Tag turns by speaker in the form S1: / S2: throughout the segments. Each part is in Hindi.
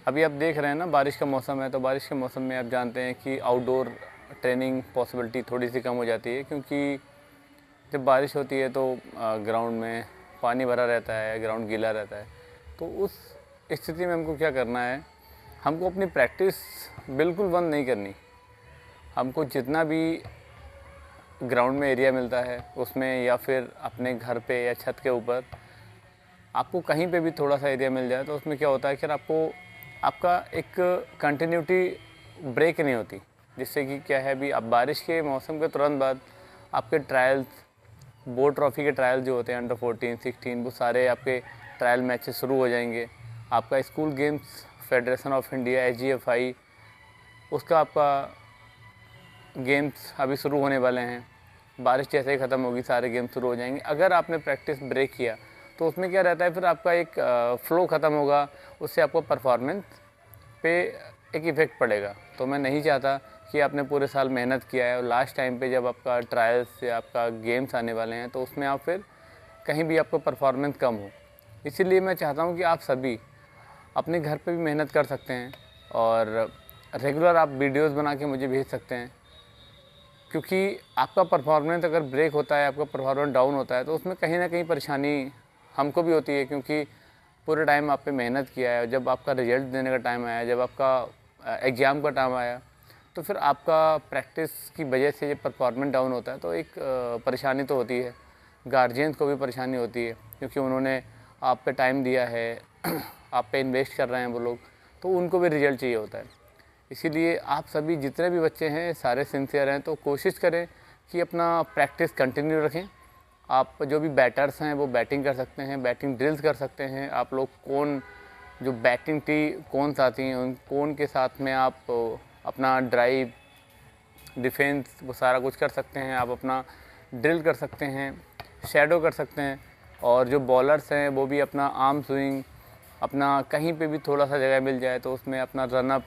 S1: अभी आप देख रहे हैं ना, बारिश का मौसम है, तो बारिश के मौसम में आप जानते हैं कि आउटडोर ट्रेनिंग पॉसिबिलिटी थोड़ी सी कम हो जाती है, क्योंकि जब बारिश होती है तो ग्राउंड में पानी भरा रहता है, ग्राउंड गीला रहता है। तो उस स्थिति में हमको क्या करना है, हमको अपनी प्रैक्टिस बिल्कुल बंद नहीं करनी। हमको जितना भी ग्राउंड में एरिया मिलता है उसमें, या फिर अपने घर पे या छत के ऊपर आपको कहीं पे भी थोड़ा सा एरिया मिल जाए, तो उसमें क्या होता है कि आपका एक कंटिन्यूटी ब्रेक नहीं होती, जिससे कि क्या है, अभी अब बारिश के मौसम के तुरंत बाद आपके ट्रायल्स, बोर्ड ट्रॉफ़ी के ट्रायल जो होते हैं अंडर 14, 16, वो सारे आपके ट्रायल मैचेस शुरू हो जाएंगे। आपका school games federation of India SGFI, उसका आपका गेम्स अभी शुरू होने वाले हैं। बारिश जैसे ही ख़त्म होगी सारे गेम्स शुरू हो जाएंगे। अगर आपने प्रैक्टिस ब्रेक किया तो उसमें क्या रहता है, फिर आपका एक फ़्लो ख़त्म होगा, उससे आपको परफॉर्मेंस पे एक इफ़ेक्ट पड़ेगा। तो मैं नहीं चाहता कि आपने पूरे साल मेहनत किया है और लास्ट टाइम पे जब आपका ट्रायल्स या आपका गेम्स आने वाले हैं तो उसमें आप फिर कहीं भी आपको परफॉर्मेंस कम हो। इसीलिए मैं चाहता हूँ कि आप सभी अपने घर पे भी मेहनत कर सकते हैं और रेगुलर आप वीडियोस बना के मुझे भेज सकते हैं, क्योंकि आपका परफॉर्मेंस अगर ब्रेक होता है, आपका परफॉर्मेंस डाउन होता है, तो उसमें कहीं ना कहीं परेशानी हमको भी होती है, क्योंकि पूरे टाइम आप पे मेहनत किया है। जब आपका रिजल्ट देने का टाइम आया, जब आपका एग्ज़ाम का टाइम आया, तो फिर आपका प्रैक्टिस की वजह से जब परफॉर्मेंस डाउन होता है तो एक परेशानी तो होती है। गार्जियंस को भी परेशानी होती है, क्योंकि उन्होंने आप पे टाइम दिया है आप पे इन्वेस्ट कर रहे हैं वो लोग, तो उनको भी रिजल्ट चाहिए होता है। इसीलिए आप सभी जितने भी बच्चे हैं सारे सिंसियर हैं, तो कोशिश करें कि अपना प्रैक्टिस कंटिन्यू रखें। आप जो भी बैटर्स हैं वो बैटिंग कर सकते हैं, बैटिंग ड्रिल्स कर सकते हैं। आप लोग कौन जो बैटिंग कौन आती हैं, उन कौन के साथ में आप अपना ड्राइव, डिफेंस, वो सारा कुछ कर सकते हैं। आप अपना ड्रिल कर सकते हैं, शैडो कर सकते हैं। और जो बॉलर्स हैं वो भी अपना आर्म स्विंग, अपना कहीं पे भी थोड़ा सा जगह मिल जाए तो उसमें अपना रनअप,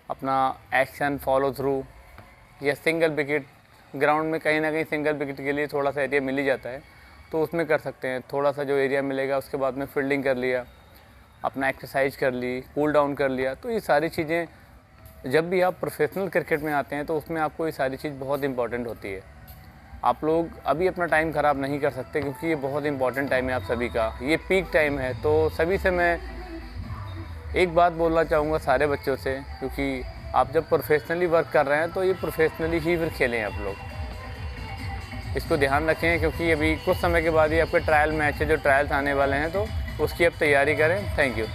S1: अपना एक्शन फॉलो थ्रू या सिंगल विकेट, ग्राउंड में कहीं ना कहीं सिंगल विकेट के लिए थोड़ा सा एरिया मिल ही जाता है, तो उसमें कर सकते हैं। थोड़ा सा जो एरिया मिलेगा उसके बाद में फील्डिंग कर लिया, अपना एक्सरसाइज कर ली, कूल डाउन कर लिया। तो ये सारी चीज़ें जब भी आप प्रोफेशनल क्रिकेट में आते हैं तो उसमें आपको ये सारी चीज़ बहुत इंपॉर्टेंट होती है। आप लोग अभी अपना टाइम ख़राब नहीं कर सकते, क्योंकि ये बहुत इंपॉर्टेंट टाइम है आप सभी का, ये पीक टाइम है। तो सभी से मैं एक बात बोलना चाहूँगा सारे बच्चों से, क्योंकि आप जब प्रोफेशनली वर्क कर रहे हैं तो ये प्रोफेशनली ही फिर खेलें आप लोग। इसको ध्यान रखें, क्योंकि अभी कुछ समय के बाद ही आपके ट्रायल मैच है, जो ट्रायल्स आने वाले हैं, तो उसकी अब तैयारी करें। Thank you.